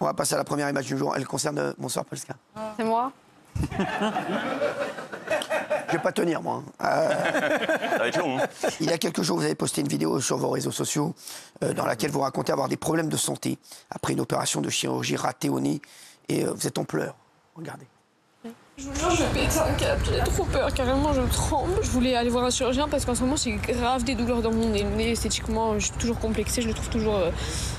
On va passer à la première image du jour. Elle concerne... Bonsoir, Polska. C'est moi. Je vais pas tenir, moi. Ça va être long. Hein. Il y a quelques jours, vous avez posté une vidéo sur vos réseaux sociaux dans laquelle vous racontez avoir des problèmes de santé après une opération de chirurgie ratée au nez et vous êtes en pleurs. Regardez. Je vous jure, je vais péter un câble. J'ai trop peur, carrément, je tremble. Je voulais aller voir un chirurgien parce qu'en ce moment, j'ai grave des douleurs dans mon nez. Le nez, esthétiquement, je suis toujours complexée, je le trouve toujours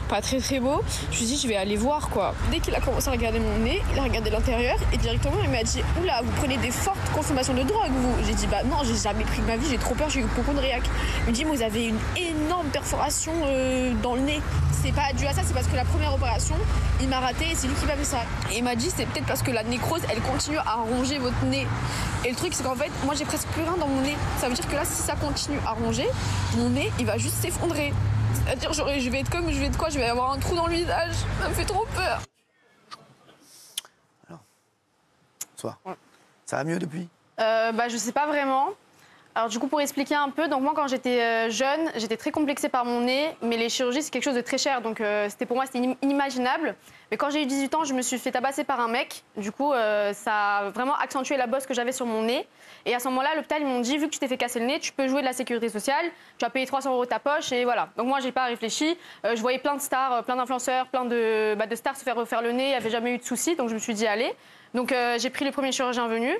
pas très très beau. Je me suis dit, je vais aller voir quoi. Dès qu'il a commencé à regarder mon nez, il a regardé l'intérieur et directement, il m'a dit, oula, vous prenez des fortes consommations de drogue, vous. J'ai dit, bah non, j'ai jamais pris de ma vie, j'ai trop peur, j'ai eu beaucoup de réac. Il me dit, vous avez une énorme perforation dans le nez. C'est pas dû à ça, c'est parce que la première opération, il m'a raté et c'est lui qui m'a fait ça. Et il m'a dit, c'est peut-être parce que la nécrose, elle continue à ronger votre nez. Et le truc, c'est qu'en fait, moi, j'ai presque plus rien dans mon nez. Ça veut dire que là, si ça continue à ronger, mon nez, il va juste s'effondrer. C'est-à-dire, je vais être comme, je vais avoir un trou dans le visage. Ça me fait trop peur. Alors, bonsoir. Ouais. Ça va mieux depuis? Je sais pas vraiment. Alors du coup, pour expliquer un peu, donc moi quand j'étais jeune, j'étais très complexée par mon nez, mais les chirurgies c'est quelque chose de très cher, donc pour moi c'était inimaginable. Mais quand j'ai eu 18 ans, je me suis fait tabasser par un mec, du coup ça a vraiment accentué la bosse que j'avais sur mon nez. Et à ce moment-là, à l'hôpital ils m'ont dit, vu que tu t'es fait casser le nez, tu peux jouer de la sécurité sociale, tu vas payer 300 € de ta poche et voilà. Donc moi j'ai pas réfléchi, je voyais plein de stars, plein d'influenceurs, plein de stars se faire refaire le nez, il n'y avait jamais eu de soucis, donc je me suis dit allez. Donc j'ai pris le premier chirurgien venu,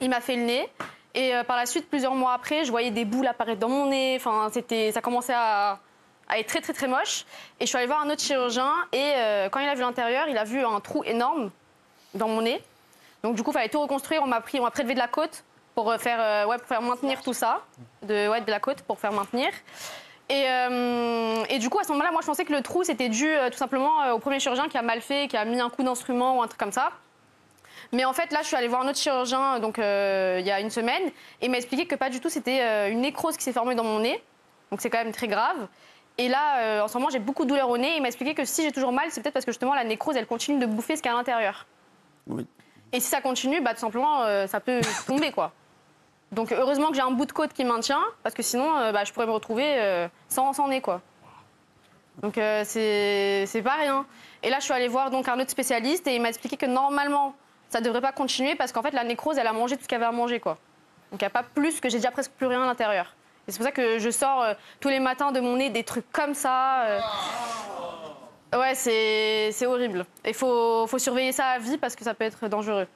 il m'a fait le nez. Et par la suite, plusieurs mois après, je voyais des boules apparaître dans mon nez. Enfin, ça commençait à être très, très, très moche. Et je suis allée voir un autre chirurgien. Et quand il a vu l'intérieur, il a vu un trou énorme dans mon nez. Donc, du coup, il fallait tout reconstruire. On m'a prélevé de la côte pour faire maintenir tout ça. De la côte pour faire maintenir. Et du coup, à ce moment-là, moi, je pensais que le trou, c'était dû tout simplement au premier chirurgien qui a mal fait, qui a mis un coup d'instrument ou un truc comme ça. Mais en fait, là, je suis allée voir un autre chirurgien donc, il y a une semaine et il m'a expliqué que pas du tout, c'était une nécrose qui s'est formée dans mon nez. Donc c'est quand même très grave. Et là, en ce moment, j'ai beaucoup de douleurs au nez et il m'a expliqué que si j'ai toujours mal, c'est peut-être parce que justement la nécrose, elle continue de bouffer ce qu'il y a à l'intérieur. Oui. Et si ça continue, tout simplement, ça peut tomber, quoi. Donc heureusement que j'ai un bout de côte qui maintient parce que sinon, je pourrais me retrouver sans nez, quoi. Donc c'est pas rien. Et là, je suis allée voir donc un autre spécialiste et il m'a expliqué que normalement, ça ne devrait pas continuer parce qu'en fait, la nécrose, elle a mangé tout ce qu'il y avait à manger, quoi. Donc, il n'y a pas plus que j'ai déjà presque plus rien à l'intérieur. Et c'est pour ça que je sors tous les matins de mon nez des trucs comme ça. Ouais, c'est horrible. Il faut surveiller ça à vie parce que ça peut être dangereux.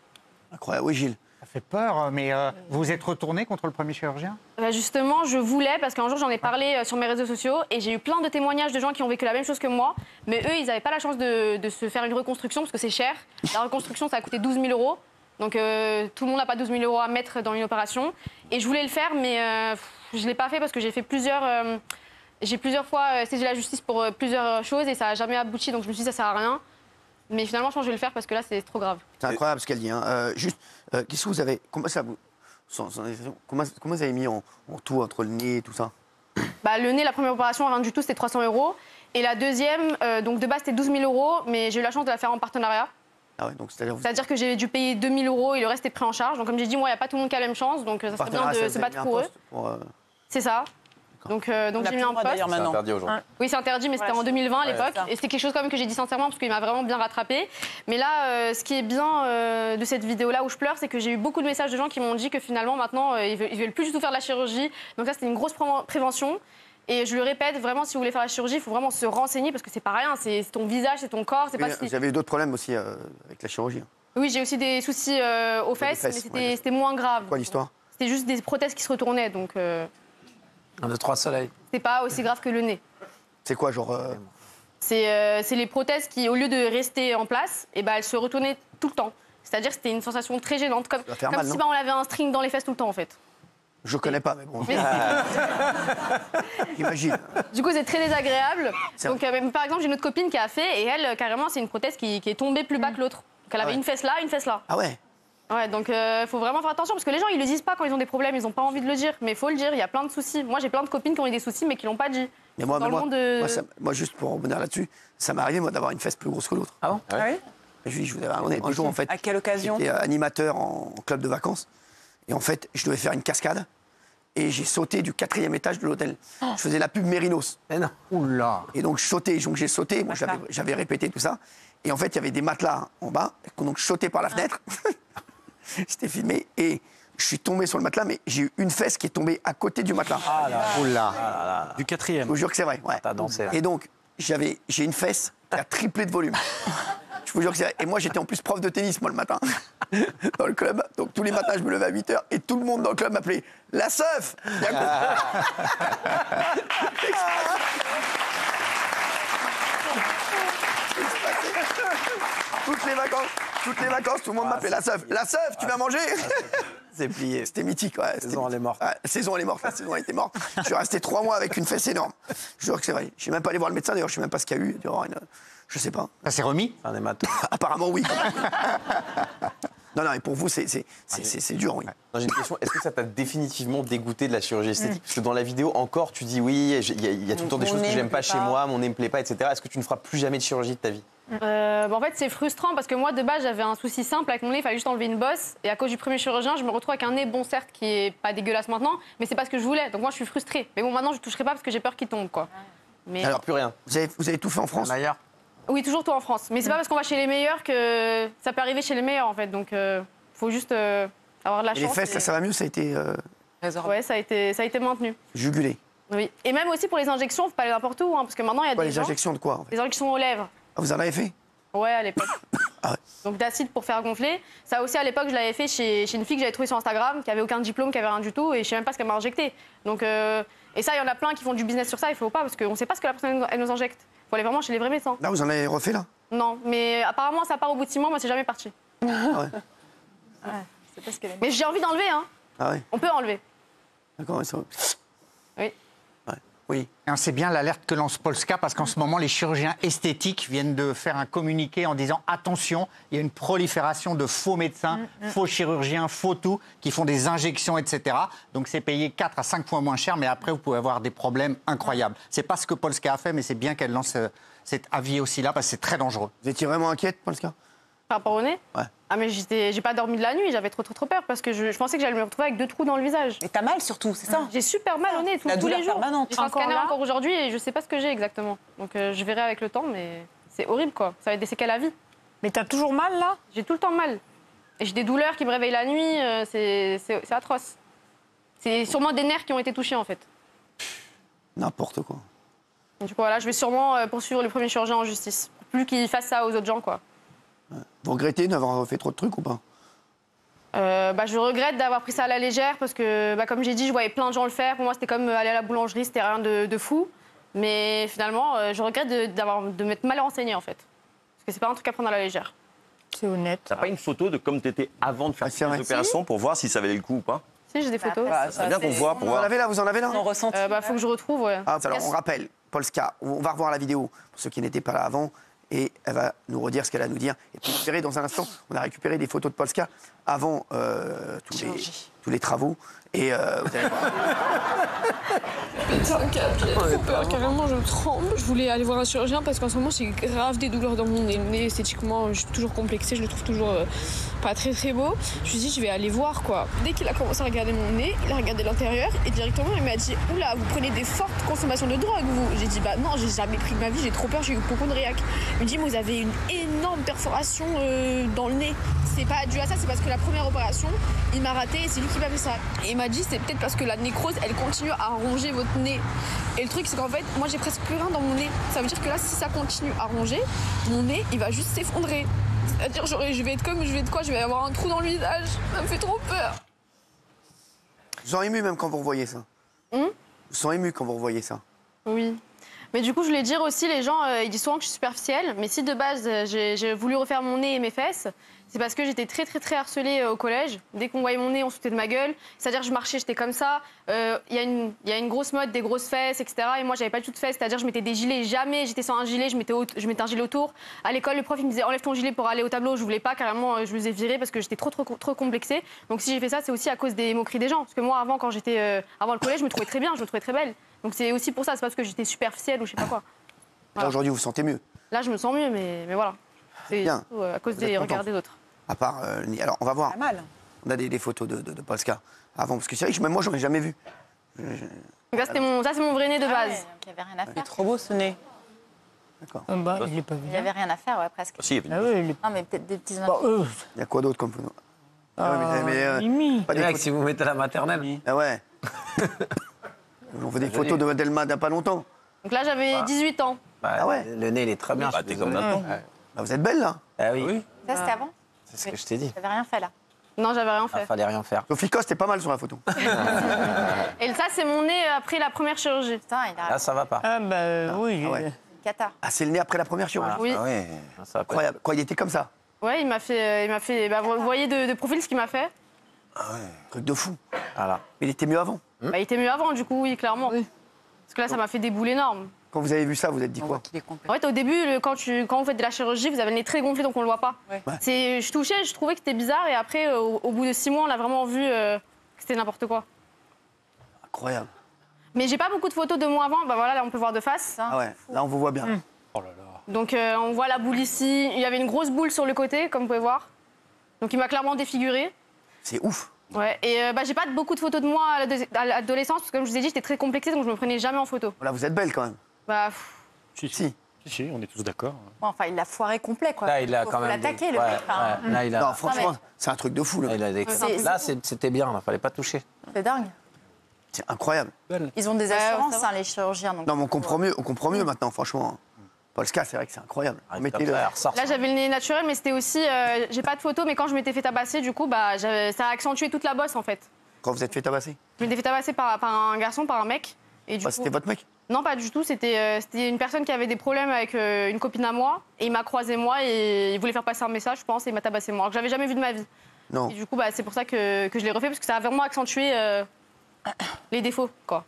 Incroyable. Oui, Gilles. Ça fait peur, mais vous vous êtes retourné contre le premier chirurgien? Justement, je voulais, parce qu'un jour j'en ai parlé sur mes réseaux sociaux et j'ai eu plein de témoignages de gens qui ont vécu la même chose que moi, mais eux, ils n'avaient pas la chance de se faire une reconstruction parce que c'est cher. La reconstruction, ça a coûté 12 000 €, donc tout le monde n'a pas 12 000 € à mettre dans une opération. Et je voulais le faire, mais je ne l'ai pas fait parce que j'ai fait plusieurs fois saisi la justice pour plusieurs choses et ça n'a jamais abouti, donc je me suis dit ça sert à rien. Mais finalement, je pense que je vais le faire parce que là, c'est trop grave. C'est incroyable ce qu'elle dit. Hein. Qu'est-ce que vous avez... Comment vous avez mis en tout entre le nez et tout ça? Le nez, la première opération, rien du tout, c'était 300 €. Et la deuxième, donc de base, c'était 12 000 €, mais j'ai eu la chance de la faire en partenariat. Ah ouais, donc c'est-à-dire que j'ai dû payer 2 000 € et le reste est pris en charge. Donc comme j'ai dit, moi, il n'y a pas tout le monde qui a la même chance, donc ça serait bien de se battre pour eux. C'est ça. Donc j'ai mis un poste. C'est interdit aujourd'hui. Oui, c'est interdit, mais c'était en 2020 à l'époque. Et c'était quelque chose quand même que j'ai dit sincèrement parce qu'il m'a vraiment bien rattrapé. Mais là, ce qui est bien de cette vidéo-là où je pleure, c'est que j'ai eu beaucoup de messages de gens qui m'ont dit que finalement, maintenant, ils veulent plus du tout faire de la chirurgie. Donc ça, c'était une grosse prévention. Et je le répète, vraiment, si vous voulez faire la chirurgie, il faut vraiment se renseigner parce que c'est pas rien. C'est ton visage, c'est ton corps. Pas si... Vous avez eu d'autres problèmes aussi avec la chirurgie? Oui, j'ai aussi des soucis aux fesses, mais c'était moins grave. Quoi l'histoire? C'était juste des prothèses qui se retournaient, donc... 1, 2, 3, soleil. C'est pas aussi grave que le nez. C'est quoi, genre C'est les prothèses qui, au lieu de rester en place, elles se retournaient tout le temps. C'est-à-dire que c'était une sensation très gênante, comme mal, si on avait un string dans les fesses tout le temps, en fait. Je connais pas, mais bon. J'imagine. Du coup, c'est très désagréable. Donc, par exemple, j'ai une autre copine qui a fait, et elle, carrément, c'est une prothèse qui est tombée plus bas que l'autre. Donc, elle avait une fesse là, une fesse là. Ah ouais? Ouais, donc il faut vraiment faire attention parce que les gens ils le disent pas quand ils ont des problèmes, ils ont pas envie de le dire, mais il faut le dire, il y a plein de soucis. Moi j'ai plein de copines qui ont eu des soucis mais qui l'ont pas dit. Mais moi, juste pour revenir là-dessus, ça m'est arrivé moi d'avoir une fesse plus grosse que l'autre. Ah bon? Ah oui? Je vous avais un jour en fait. À quelle occasion? J'étais animateur en club de vacances et en fait je devais faire une cascade et j'ai sauté du 4e étage de l'hôtel. Je faisais la pub Mérinos. Mais non. Oula. Et donc je sautais, donc j'ai sauté, moi j'avais répété tout ça. Et en fait, il y avait des matelas en bas, donc je sautais par la fenêtre. J'étais filmé et je suis tombé sur le matelas, mais j'ai eu une fesse qui est tombée à côté du matelas. Ah là. Oula. Du Je quatrième. vous jure que c'est vrai. Ouais. T'as dansé, là. Et donc, j'ai une fesse qui a triplé de volume. Je vous jure que c'est vrai. Et moi, j'étais en plus prof de tennis, moi, le matin, dans le club. Donc, tous les matins, je me levais à 8h et tout le monde dans le club m'appelait « La Seuf !» Toutes les vacances, tout le monde m'appelait « La Seuf !»« La Seuf, tu vas manger ?» C'est plié. C'était mythique, ouais. La saison, elle est morte. Ouais, la saison, elle est morte. La saison, elle était morte. Je suis resté 3 mois avec une fesse énorme. Je jure que c'est vrai. Je suis même pas allé voir le médecin, d'ailleurs. Je sais même pas ce qu'il y a eu. Je sais pas. Ça s'est remis? Un hématome. Apparemment, oui. Non, et pour vous, c'est dur, oui. J'ai une question. Est-ce que ça t'a définitivement dégoûté de la chirurgie esthétique? Parce que dans la vidéo, encore, tu dis oui, il y a tout le temps des choses que j'aime pas chez moi, mon nez me plaît pas, etc. Est-ce que tu ne feras plus jamais de chirurgie de ta vie? En fait, c'est frustrant parce que moi, de base, j'avais un souci simple avec mon nez. Il fallait juste enlever une bosse. Et à cause du premier chirurgien, je me retrouve avec un nez, bon, certes, qui est pas dégueulasse maintenant, mais c'est pas ce que je voulais. Donc moi, je suis frustrée. Mais bon, maintenant, je toucherai pas parce que j'ai peur qu'il tombe, quoi. Mais... Alors, Plus rien. Vous avez tout fait en France? D'ailleurs. Oui, toujours tout en France. Mais c'est pas parce qu'on va chez les meilleurs que ça peut arriver chez les meilleurs, en fait. Donc, faut juste avoir de la Et chance. les fesses, ça va mieux? Ça a été Ouais, ça a été maintenu. jugulé. Oui. Et même aussi pour les injections, faut pas aller n'importe où, hein, parce que maintenant, il y a Quoi, des les gens... injections de quoi, en fait? Les injections aux lèvres. Ah, vous en avez fait? Ouais, à l'époque. Ah ouais. Donc d'acide pour faire gonfler. Ça aussi, à l'époque, je l'avais fait chez une fille que j'avais trouvée sur Instagram, qui avait aucun diplôme, qui avait rien du tout, et je sais même pas ce qu'elle m'a injecté. Donc, et ça, il y en a plein qui font du business sur ça, il faut pas, parce qu'on sait pas ce que la personne elle nous injecte. Faut aller vraiment chez les vrais médecins. Là, vous en avez refait, là? Non, mais apparemment, ça part au bout de 6 mois, moi, c'est jamais parti. Ah ouais. C'est pas ce qu'elle a dit. Mais j'ai envie d'enlever, hein. Ah ouais. On peut enlever. D'accord, ça... Oui. Ouais. Oui. Et c'est bien l'alerte que lance Polska parce qu'en ce moment, les chirurgiens esthétiques viennent de faire un communiqué en disant attention, il y a une prolifération de faux médecins, faux chirurgiens, faux tout, qui font des injections, etc. Donc c'est payé 4 à 5 fois moins cher, mais après, vous pouvez avoir des problèmes incroyables. C'est pas ce que Polska a fait, mais c'est bien qu'elle lance cet avis aussi là parce que c'est très dangereux. Vous étiez vraiment inquiète, Polska? Par rapport au nez? Ouais. Ah, mais j'ai pas dormi de la nuit, j'avais trop peur, parce que je pensais que j'allais me retrouver avec 2 trous dans le visage. Et t'as mal surtout, c'est ça? J'ai super mal au nez La tous douleur les jours. permanente. J'ai fait un Encore scanner là encore aujourd'hui et je sais pas ce que j'ai exactement. Donc je verrai avec le temps, mais c'est horrible, quoi. Ça va être des séquelles à vie. Mais t'as toujours mal là? J'ai tout le temps mal. Et j'ai des douleurs qui me réveillent la nuit, c'est atroce. C'est sûrement des nerfs qui ont été touchés, en fait. N'importe quoi. Donc, du coup, voilà, je vais sûrement poursuivre le premier chirurgien en justice. Pour plus qu'il fasse ça aux autres gens, quoi. Vous regrettez d'avoir fait trop de trucs ou pas? Je regrette d'avoir pris ça à la légère parce que, comme j'ai dit, je voyais plein de gens le faire. Pour moi, c'était comme aller à la boulangerie, c'était rien de fou. Mais finalement, je regrette de m'être mal renseignée, en fait. Parce que c'est pas un truc à prendre à la légère. C'est honnête. T'as pas une photo de comme t'étais avant de faire c'est vrai. ces opérations pour voir si ça valait le coup ou pas? Si, j'ai des photos. C'est bien qu'on voit pour Vous en voir. avez là? Vous en avez là? On ressent. Faut que je retrouve, ouais. Ah, alors, on rappelle, Polska, on va revoir la vidéo pour ceux qui n'étaient pas là avant, et elle va nous redire ce qu'elle a à nous dire. Et puis, vous verrez dans un instant, on a récupéré des photos de Polska avant tous les travaux. Et vous allez voir. Péter un câble, j'ai trop peur, carrément je tremble. Je voulais aller voir un chirurgien parce qu'en ce moment j'ai grave des douleurs dans mon nez. Le nez esthétiquement je suis toujours complexée, je le trouve toujours pas très très beau. Je me suis dit je vais aller voir quoi. Dès qu'il a commencé à regarder mon nez, il a regardé l'intérieur et directement il m'a dit oula vous prenez des fortes consommations de drogue vous. J'ai dit bah non j'ai jamais pris de ma vie, j'ai trop peur, j'ai eu hypochondriaque. Il me dit mais vous avez une énorme perforation dans le nez. C'est pas dû à ça, c'est parce que la première opération il m'a raté et c'est lui qui m'a fait ça. Et il m'a dit c'est peut-être parce que la nécrose elle continue à ronger votre nez. Et le truc c'est qu'en fait moi j'ai presque plus rien dans mon nez. Ça veut dire que là si ça continue à ronger, mon nez il va juste s'effondrer. C'est-à-dire je vais je vais avoir un trou dans le visage. Ça me fait trop peur. Je vous sens ému même quand vous revoyez ça. Je vous sens ému quand vous revoyez ça. Oui. Mais du coup, je voulais dire aussi, les gens, ils disent souvent que je suis superficielle. Mais si de base, j'ai voulu refaire mon nez et mes fesses, c'est parce que j'étais très, très, très harcelée au collège. Dès qu'on voyait mon nez, on se foutait de ma gueule. C'est-à-dire, je marchais, j'étais comme ça. Il y a une grosse mode des grosses fesses, etc. Et moi, j'avais pas du tout de fesses. C'est-à-dire, je mettais des gilets. Jamais j'étais sans un gilet, je mettais un gilet autour. À l'école, le prof, il me disait enlève ton gilet pour aller au tableau. Je voulais pas, carrément, je me faisais virer parce que j'étais trop complexée. Donc, si j'ai fait ça, c'est aussi à cause des moqueries des gens. Parce que moi, avant, quand j'étais avant le collège, je me trouvais très bien, je me trouvais très belle. Donc, c'est aussi pour ça, c'est pas parce que j'étais superficielle ou je sais pas quoi. Là, aujourd'hui, vous vous sentez mieux. Là, je me sens mieux, mais voilà. C'est Bien. à cause Vous êtes des contente. regards des autres. À part, alors, on va voir. Pas mal. On a des photos de Polska avant, parce que c'est vrai que même moi, j'en ai jamais vu. Donc ça, c'est mon vrai nez de base. Il y avait rien à faire. Trop beau ce nez. Bah, il est pas Il n'y bien. avait rien à faire, ouais, presque. Si, il y avait Ah oui, il est Non, mais peut-être des petits pas... Il y a quoi d'autre comme photo? Ah ouais, Mimi. pas des Mec, photos. si vous mettez la maternelle. Ah ouais. On fait des photos de Delma d'il n'y a pas longtemps. Donc là, j'avais 18 ans. Bah, Ah ouais. Le nez, il est très bien. Bah, t'es comme Nathan. Bah, vous êtes belle, là. Ah oui. Ça, c'était avant. C'est ce que je t'ai dit. T'avais rien fait, là. Non, j'avais rien Il fait. fallait rien faire. Sophie Coste est pas mal sur la photo. Et ça, c'est mon nez après la première chirurgie. Putain, il a Là, ça va pas. Ah bah oui. Ah ouais. cata. Ah, c'est le nez après la première chirurgie. Oui. Ah ouais. Ça va pas. Incroyable. Quoi, il était comme ça? Ouais, il m'a fait. Bah, vous voyez de profil ce qu'il m'a fait. Truc de fou. Voilà. Mais il était mieux avant. Bah, il était mieux avant, du coup, oui, clairement. Parce que là, ça m'a fait des boules énormes. Quand vous avez vu ça, vous êtes dit On quoi? voit qu'il est complet. En fait, au début, quand vous faites de la chirurgie, vous avez le nez très gonflé, donc on le voit pas. Ouais. Je touchais, je trouvais que c'était bizarre, et après, au bout de 6 mois, on a vraiment vu que c'était n'importe quoi. Incroyable. Mais j'ai pas beaucoup de photos de moi avant. Bah voilà, là, on peut voir de face. Ah ouais, là on vous voit bien. Oh là là. Donc on voit la boule ici. Il y avait une grosse boule sur le côté, comme vous pouvez voir. Donc il m'a clairement défiguré. C'est ouf. Ouais. Et j'ai pas beaucoup de photos de moi à l'adolescence, parce que comme je vous ai dit, j'étais très complexée, donc je me prenais jamais en photo. Là vous êtes belle quand même. Bah, Si. Si, on est tous d'accord. Bon, enfin, il l'a foiré complet, quoi. Là, il a Faut quand même. l'attaquer, le Ouais, mec. Enfin, ouais. Là, il a. Non, franchement, mais- c'est un truc de fou. Là. il a des... C'est- Là, c'était bien. Il fallait pas toucher. C'est dingue. C'est incroyable. Ils ont des Ouais, assurances, ça va. les chirurgiens. Donc Non, mais on comprend mieux maintenant, franchement. Polska, c'est vrai que c'est incroyable. Arrête Mettez-le. comme ça, elle ressort. là j'avais le nez naturel, mais c'était aussi, j'ai pas de photos, mais quand je m'étais fait tabasser, du coup, ça a accentué toute la bosse en fait. Quand vous êtes fait tabasser. Je m'étais fait tabasser par un garçon, par un mec. Et du Bah, coup, c'était votre mec. Non, pas du tout. C'était une personne qui avait des problèmes avec une copine à moi. Et il m'a croisé moi et il voulait faire passer un message, je pense, et il m'a tabassé moi. Alors que j'avais jamais vu de ma vie. Non. Et du coup, c'est pour ça que je l'ai refait, parce que ça a vraiment accentué les défauts, quoi.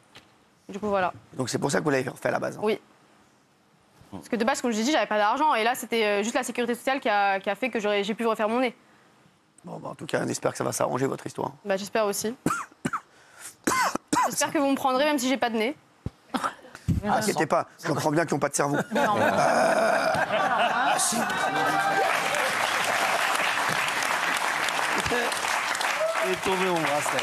Du coup, voilà. Donc c'est pour ça que vous l'avez fait à la base. hein. Oui. Parce que de base, comme je l'ai dit, j'avais pas d'argent. Et là, c'était juste la sécurité sociale qui a fait que j'ai pu refaire mon nez. Bon, bah, en tout cas, on espère que ça va s'arranger votre histoire. Bah, j'espère aussi. J'espère que vous me prendrez, même si j'ai pas de nez. Inquiétez pas, je comprends bien qu'ils n'ont pas de cerveau. Si. Il est tombé au bracelet.